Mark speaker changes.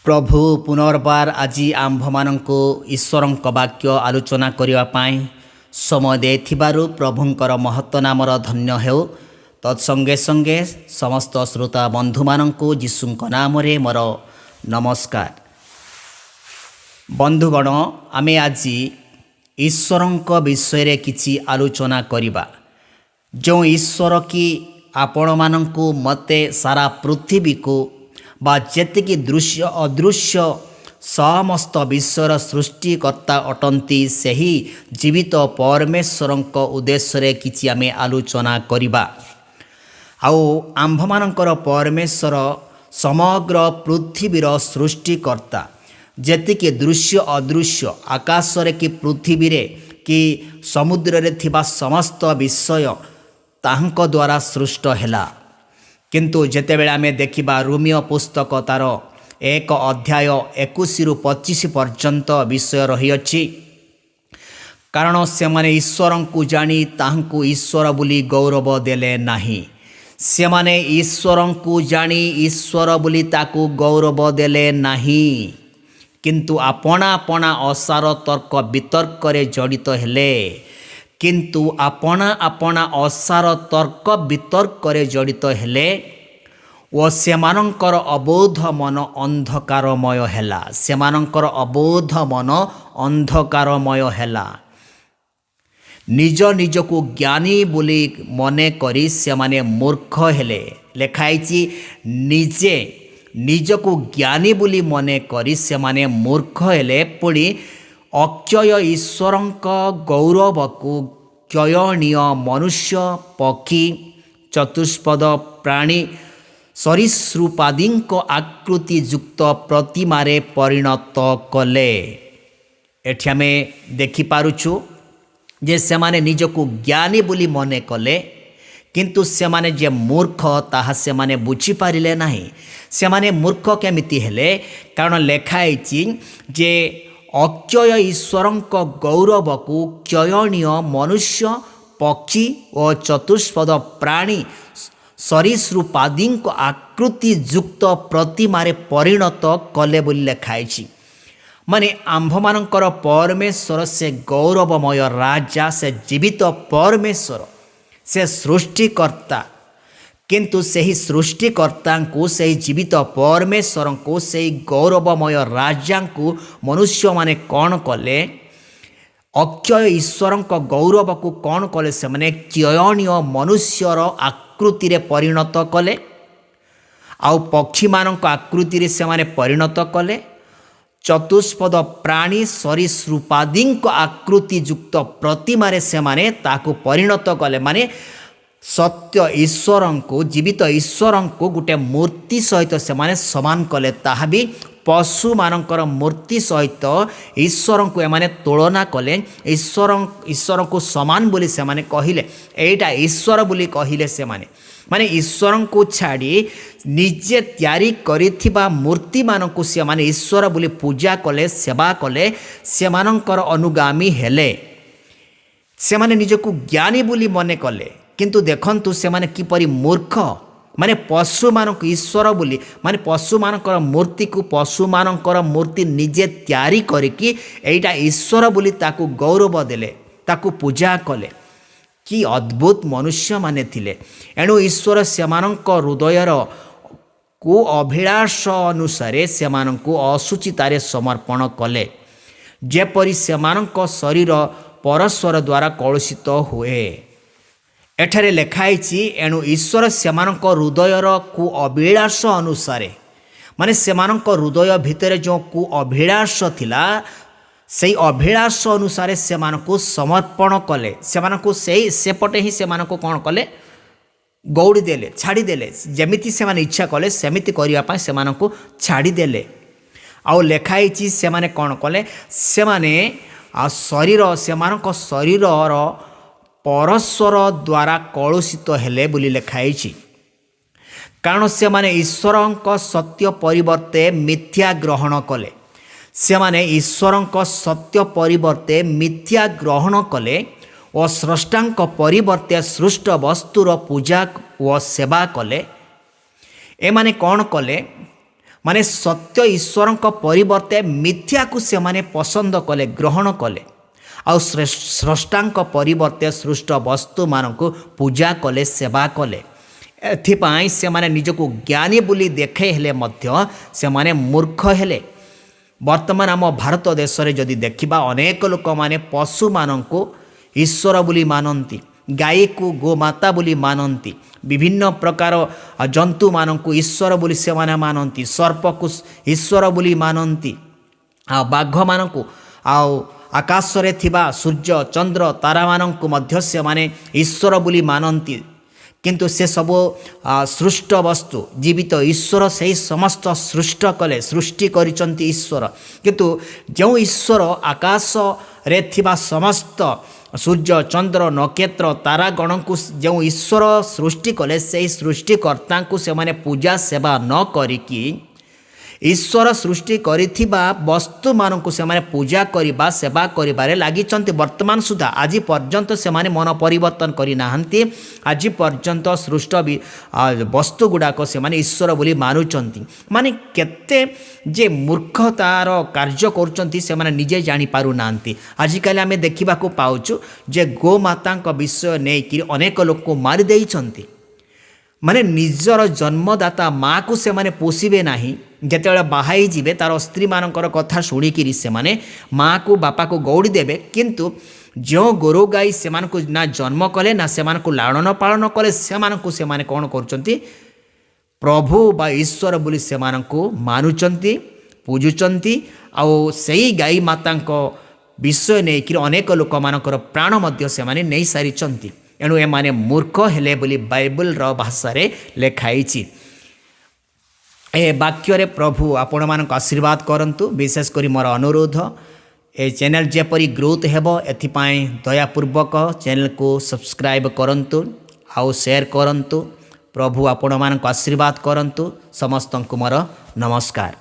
Speaker 1: ପ୍ରଭୁ ପୁନର୍ବାର ଆଜି ଆମ୍ଭମାନଙ୍କୁ ଈଶ୍ୱରଙ୍କ ବାକ୍ୟ ଆଲୋଚନା କରିବା ପାଇଁ ସମୟ ଦେଇଥିବାରୁ ପ୍ରଭୁଙ୍କର ମହତ୍ଵ ନାମର ଧନ୍ୟ ହେଉ। ତତ୍ସଙ୍ଗେ ସଙ୍ଗେ ସମସ୍ତ ଶ୍ରୋତା ବନ୍ଧୁମାନଙ୍କୁ ଯୀଶୁଙ୍କ ନାମରେ ମୋର ନମସ୍କାର। ବନ୍ଧୁଗଣ, ଆମେ ଆଜି ଈଶ୍ୱରଙ୍କ ବିଷୟରେ କିଛି ଆଲୋଚନା କରିବା। ଯେଉଁ ଈଶ୍ୱର କି ଆପଣମାନଙ୍କୁ ମୋତେ ସାରା ପୃଥିବୀକୁ ବା ଯେତିକି ଦୃଶ୍ୟ ଅଦୃଶ୍ୟ ସମସ୍ତ ବିଶ୍ୱର ସୃଷ୍ଟିକର୍ତ୍ତା ଅଟନ୍ତି, ସେହି ଜୀବିତ ପରମେଶ୍ୱରଙ୍କ ଉଦ୍ଦେଶ୍ୟରେ କିଛି ଆମେ ଆଲୋଚନା କରିବା। ଆଉ ଆମ୍ଭମାନଙ୍କର ପରମେଶ୍ୱର ସମଗ୍ର ପୃଥିବୀର ସୃଷ୍ଟିକର୍ତ୍ତା। ଯେତିକି ଦୃଶ୍ୟ ଅଦୃଶ୍ୟ ଆକାଶରେ କି ପୃଥିବୀରେ କି ସମୁଦ୍ରରେ ଥିବା ସମସ୍ତ ବିଷୟ ତାହାଙ୍କ ଦ୍ୱାରା ସୃଷ୍ଟ ହେଲା। କିନ୍ତୁ ଯେତେବେଳେ ଆମେ ଦେଖିବା ରୋମିଓ ପୁସ୍ତକ ତାର 1 ଅଧ୍ୟାୟ 21-25 ପର୍ଯ୍ୟନ୍ତ ବିଷୟ ରହିଅଛି। କାରଣ ସେମାନେ ଈଶ୍ୱରଙ୍କୁ ଜାଣି ତାହାଙ୍କୁ ଈଶ୍ୱର ବୋଲି ଗୌରବ ଦେଲେ ନାହିଁ। ସେମାନେ ଈଶ୍ୱରଙ୍କୁ ଜାଣି ଈଶ୍ୱର ବୋଲି ତାକୁ ଗୌରବ ଦେଲେ ନାହିଁ, କିନ୍ତୁ ଆପଣା ଆପଣା ଅସାର ତର୍କ ବିତର୍କରେ ଜଡ଼ିତ ହେଲେ। ଓ ସେମାନଙ୍କର ଅବୋଧ ମନ ଅନ୍ଧକାରମୟ ହେଲା। ନିଜ ନିଜକୁ ଜ୍ଞାନୀ ବୋଲି ମନେ କରି ସେମାନେ ମୂର୍ଖ ହେଲେ। ଲେଖାଯାଇଛି, ନିଜକୁ ଜ୍ଞାନୀ ବୋଲି ମନେ କରି ସେମାନେ ମୂର୍ଖ ହେଲେ। ପୁଣି ଅକ୍ଷୟ ଈଶ୍ୱରଙ୍କ ଗୌରବକୁ କ୍ଷୟଣୀୟ ମନୁଷ୍ୟ, ପକ୍ଷୀ, ଚତୁଷ୍ପଦ ପ୍ରାଣୀ, ସରୀସୃପାଦିଙ୍କ ଆକୃତି ଯୁକ୍ତ ପ୍ରତିମାରେ ପରିଣତ କଲେ। ଏଠି ଆମେ ଦେଖିପାରୁଛୁ ଯେ ସେମାନେ ନିଜକୁ ଜ୍ଞାନୀ ବୋଲି ମନେ କଲେ, କିନ୍ତୁ ସେମାନେ ଯେ ମୂର୍ଖ ତାହା ସେମାନେ ବୁଝିପାରିଲେ ନାହିଁ। ସେମାନେ ମୂର୍ଖ କେମିତି ହେଲେ? କାରଣ ଲେଖାଯାଇଛି ଯେ ଅକ୍ଷୟ ଈଶ୍ୱରଙ୍କ ଗୌରବକୁ କ୍ଷୟଣୀୟ ମନୁଷ୍ୟ, ପକ୍ଷୀ ଓ ଚତୁଷ୍ପଦ ପ୍ରାଣୀ, ସରୀସୃପାଦିଙ୍କ ଆକୃତି ଯୁକ୍ତ ପ୍ରତିମାରେ ପରିଣତ କଲେ ବୋଲି ଲେଖାଯାଇଛି। ମାନେ ଆମ୍ଭମାନଙ୍କର ପରମେଶ୍ୱର ସେ ଗୌରବମୟ ରାଜା, ସେ ଜୀବିତ ପରମେଶ୍ୱର, ସେ ସୃଷ୍ଟିକର୍ତ୍ତା। କିନ୍ତୁ ସେହି ସୃଷ୍ଟିକର୍ତ୍ତାଙ୍କୁ, ସେହି ଜୀବିତ ପରମେଶ୍ୱରଙ୍କୁ, ସେହି ଗୌରବମୟ ରାଜାଙ୍କୁ ମନୁଷ୍ୟମାନେ କ'ଣ କଲେ? ଅକ୍ଷୟ ଈଶ୍ୱରଙ୍କ ଗୌରବକୁ କ'ଣ କଲେ? ସେମାନେ କ୍ଷୟଣୀୟ ମନୁଷ୍ୟର ଆକୃତିରେ ପରିଣତ କଲେ, ଆଉ ପକ୍ଷୀମାନଙ୍କ ଆକୃତିରେ ସେମାନେ ପରିଣତ କଲେ, ଚତୁଷ୍ପଦ ପ୍ରାଣୀ ସରୀସୃପାଦିଙ୍କ ଆକୃତି ଯୁକ୍ତ ପ୍ରତିମାରେ ସେମାନେ ତାକୁ ପରିଣତ କଲେ। ମାନେ ସତ୍ୟ ଈଶ୍ୱରଙ୍କୁ, ଜୀବିତ ଈଶ୍ୱରଙ୍କୁ ଗୋଟେ ମୂର୍ତ୍ତି ସହିତ ସେମାନେ ସମାନ କଲେ। ତାହା ବି ପଶୁମାନଙ୍କର ମୂର୍ତ୍ତି ସହିତ ଈଶ୍ୱରଙ୍କୁ ଏମାନେ ତୁଳନା କଲେ। ଈଶ୍ୱରଙ୍କୁ ସମାନ ବୋଲି ସେମାନେ କହିଲେ। ଏଇଟା ଈଶ୍ୱର ବୋଲି କହିଲେ ସେମାନେ। ମାନେ ଈଶ୍ୱରଙ୍କୁ ଛାଡ଼ି ନିଜେ ତିଆରି କରିଥିବା ମୂର୍ତ୍ତିମାନଙ୍କୁ ସେମାନେ ଈଶ୍ୱର ବୋଲି ପୂଜା କଲେ, ସେବା କଲେ, ସେମାନଙ୍କର ଅନୁଗାମୀ ହେଲେ। ସେମାନେ ନିଜକୁ ଜ୍ଞାନୀ ବୋଲି ମନେ କଲେ। କିନ୍ତୁ ଦେଖନ୍ତୁ ସେମାନେ କିପରି ମୂର୍ଖ। ମାନେ ପଶୁମାନଙ୍କୁ ଈଶ୍ୱର ବୋଲି, ମାନେ ପଶୁମାନଙ୍କର ପଶୁମାନଙ୍କର ମୂର୍ତ୍ତି ନିଜେ ତିଆରି କରିକି ଏଇଟା ଈଶ୍ୱର ବୋଲି ତାକୁ ଗୌରବ ଦେଲେ, ତାକୁ ପୂଜା କଲେ। କି ଅଦ୍ଭୁତ ମନୁଷ୍ୟମାନେ ଥିଲେ। ଏଣୁ ଈଶ୍ୱର ସେମାନଙ୍କ ହୃଦୟର କୁ ଅଭିଳାଷ ଅନୁସାରେ ସେମାନଙ୍କୁ ଅଶୁଚିତାରେ ସମର୍ପଣ କଲେ, ଯେପରି ସେମାନଙ୍କ ଶରୀର ପରସ୍ପର ଦ୍ୱାରା କଳୁଷିତ ହୁଏ। ଏଠାରେ ଲେଖାଯାଇଛି, ଏଣୁ ଈଶ୍ୱର ସେମାନଙ୍କ ହୃଦୟର କୁ ଅଭିଳାଷ ଅନୁସାରେ, ମାନେ ସେମାନଙ୍କ ହୃଦୟ ଭିତରେ ଯେଉଁ କୁ ଅଭିଳାଷ ଥିଲା, ସେହି ଅଭିଳାଷ ଅନୁସାରେ ସେମାନଙ୍କୁ ସମର୍ପଣ କଲେ। ସେମାନଙ୍କୁ ସେପଟେ ହିଁ ସେମାନଙ୍କୁ କ'ଣ କଲେ? ଗୌଡ଼ି ଦେଲେ, ଛାଡ଼ିଦେଲେ। ଯେମିତି ସେମାନେ ଇଚ୍ଛା କଲେ ସେମିତି କରିବା ପାଇଁ ସେମାନଙ୍କୁ ଛାଡ଼ିଦେଲେ। ଆଉ ଲେଖାଯାଇଛି ସେମାନେ କ'ଣ କଲେ? ସେମାନେ ସେମାନଙ୍କ ଶରୀରର ପରସ୍ପର ଦ୍ୱାରା କଳୁଷିତ ହେଲେ ବୋଲି ଲେଖାଯାଇଛି। କାରଣ ସେମାନେ ଈଶ୍ୱରଙ୍କ ସତ୍ୟ ପରିବର୍ତ୍ତେ ମିଥ୍ୟା ଗ୍ରହଣ କଲେ। ସେମାନେ ଈଶ୍ୱରଙ୍କ ସତ୍ୟ ପରିବର୍ତ୍ତେ ମିଥ୍ୟା ଗ୍ରହଣ କଲେ ଓ ସ୍ରଷ୍ଟାଙ୍କ ପରିବର୍ତ୍ତେ ସୃଷ୍ଟ ବସ୍ତୁର ପୂଜା ଓ ସେବା କଲେ। ଏମାନେ କ'ଣ କଲେ? ମାନେ ସତ୍ୟ ଈଶ୍ୱରଙ୍କ ପରିବର୍ତ୍ତେ ମିଥ୍ୟାକୁ ସେମାନେ ପସନ୍ଦ କଲେ, ଗ୍ରହଣ କଲେ। ଆଉ ସ୍ରଷ୍ଟାଙ୍କ ପରିବର୍ତ୍ତେ ସୃଷ୍ଟ ବସ୍ତୁମାନଙ୍କୁ ପୂଜା କଲେ, ସେବା କଲେ। ଏଥିପାଇଁ ସେମାନେ ନିଜକୁ ଜ୍ଞାନୀ ବୋଲି ଦେଖାଇ ହେଲେ ମଧ୍ୟ ସେମାନେ ମୂର୍ଖ ହେଲେ। ବର୍ତ୍ତମାନ ଆମ ଭାରତ ଦେଶରେ ଯଦି ଦେଖିବା, ଅନେକ ଲୋକମାନେ ପଶୁମାନଙ୍କୁ ଈଶ୍ୱର ବୋଲି ମାନନ୍ତି, ଗାଈକୁ ଗୋମାତା ବୋଲି ମାନନ୍ତି, ବିଭିନ୍ନ ପ୍ରକାର ଜନ୍ତୁମାନଙ୍କୁ ଈଶ୍ୱର ବୋଲି ସେମାନେ ମାନନ୍ତି, ସର୍ପକୁ ଈଶ୍ୱର ବୋଲି ମାନନ୍ତି, ଆଉ ବାଘମାନଙ୍କୁ, ଆଉ ଆକାଶରେ ଥିବା ସୂର୍ଯ୍ୟ ଚନ୍ଦ୍ର ତାରାମାନଙ୍କୁ ମଧ୍ୟ ସେମାନେ ଈଶ୍ୱର ବୋଲି ମାନନ୍ତି। କିନ୍ତୁ ସେସବୁ ସୃଷ୍ଟ ବସ୍ତୁ, ଜୀବିତ ଈଶ୍ୱର ସେହି ସମସ୍ତ ସୃଷ୍ଟ କଲେ, ସୃଷ୍ଟି କରିଛନ୍ତି ଈଶ୍ୱର। କିନ୍ତୁ ଯେଉଁ ଈଶ୍ୱର ଆକାଶରେ ଥିବା ସମସ୍ତ ସୂର୍ଯ୍ୟ ଚନ୍ଦ୍ର ନକ୍ଷତ୍ର ତାରାଗଣଙ୍କୁ ଯେଉଁ ଈଶ୍ୱର ସୃଷ୍ଟି କଲେ, ସେହି ସୃଷ୍ଟିକର୍ତ୍ତାଙ୍କୁ ସେମାନେ ପୂଜା ସେବା ନ କରିକି ଈଶ୍ୱର ସୃଷ୍ଟି କରିଥିବା ବସ୍ତୁମାନଙ୍କୁ ସେମାନେ ପୂଜା କରିବା, ସେବା କରିବାରେ ଲାଗିଛନ୍ତି। ବର୍ତ୍ତମାନ ସୁଦ୍ଧା ଆଜି ପର୍ଯ୍ୟନ୍ତ ସେମାନେ ମନ ପରିବର୍ତ୍ତନ କରିନାହାନ୍ତି। ଆଜି ପର୍ଯ୍ୟନ୍ତ ସୃଷ୍ଟ ବସ୍ତୁ ଗୁଡ଼ାକ ସେମାନେ ଈଶ୍ୱର ବୋଲି ମାନୁଛନ୍ତି। ମାନେ କେତେ ଯେ ମୂର୍ଖତାର କାର୍ଯ୍ୟ କରୁଛନ୍ତି ସେମାନେ ନିଜେ ଜାଣିପାରୁନାହାନ୍ତି। ଆଜିକାଲି ଆମେ ଦେଖିବାକୁ ପାଉଛୁ ଯେ ଗୋମାତାଙ୍କ ବିଷୟ ନେଇକି ଅନେକ ଲୋକ ମାରିଦେଇଛନ୍ତି। ମାନେ ନିଜର ଜନ୍ମଦାତା ମାଆକୁ ସେମାନେ ପୋଷିବେ ନାହିଁ। ଯେତେବେଳେ ବାହା ହେଇଯିବେ ତାର ସ୍ତ୍ରୀମାନଙ୍କର କଥା ଶୁଣିକିରି ସେମାନେ ମାଆକୁ ବାପାକୁ ଗୌଡ଼ି ଦେବେ। କିନ୍ତୁ ଯେଉଁ ଗୋରୁ ଗାଈ ସେମାନଙ୍କୁ ନା ଜନ୍ମ କଲେ, ନା ସେମାନଙ୍କୁ ଲାଳନ ପାଳନ କଲେ, ସେମାନଙ୍କୁ ସେମାନେ କ'ଣ କରୁଛନ୍ତି? ପ୍ରଭୁ ବା ଈଶ୍ୱର ବୋଲି ସେମାନଙ୍କୁ ମାନୁଛନ୍ତି, ପୂଜୁଛନ୍ତି। ଆଉ ସେଇ ଗାଈ ମାତାଙ୍କ ବିଷୟ ନେଇକରି ଅନେକ ଲୋକମାନଙ୍କର ପ୍ରାଣ ମଧ୍ୟ ସେମାନେ ନେଇସାରିଛନ୍ତି। ଏଣୁ ଏମାନେ ମୂର୍ଖ ହେଲେ ବୋଲି ବାଇବଲର ଭାଷାରେ ଲେଖା ହେଇଛି। ଏ ବାକ୍ୟରେ ପ୍ରଭୁ ଆପଣମାନଙ୍କୁ ଆଶୀର୍ବାଦ କରନ୍ତୁ। ବିଶେଷ କରି ମୋର ଅନୁରୋଧ, ଏ ଚ୍ୟାନେଲ୍ ଯେପରି ଗ୍ରୋଥ୍ ହେବ ଏଥିପାଇଁ ଦୟାପୂର୍ବକ ଚ୍ୟାନେଲ୍କୁ ସବସ୍କ୍ରାଇବ୍ କରନ୍ତୁ, ଆଉ ସେୟାର କରନ୍ତୁ। ପ୍ରଭୁ ଆପଣମାନଙ୍କୁ ଆଶୀର୍ବାଦ କରନ୍ତୁ। ସମସ୍ତଙ୍କୁ ମୋର ନମସ୍କାର।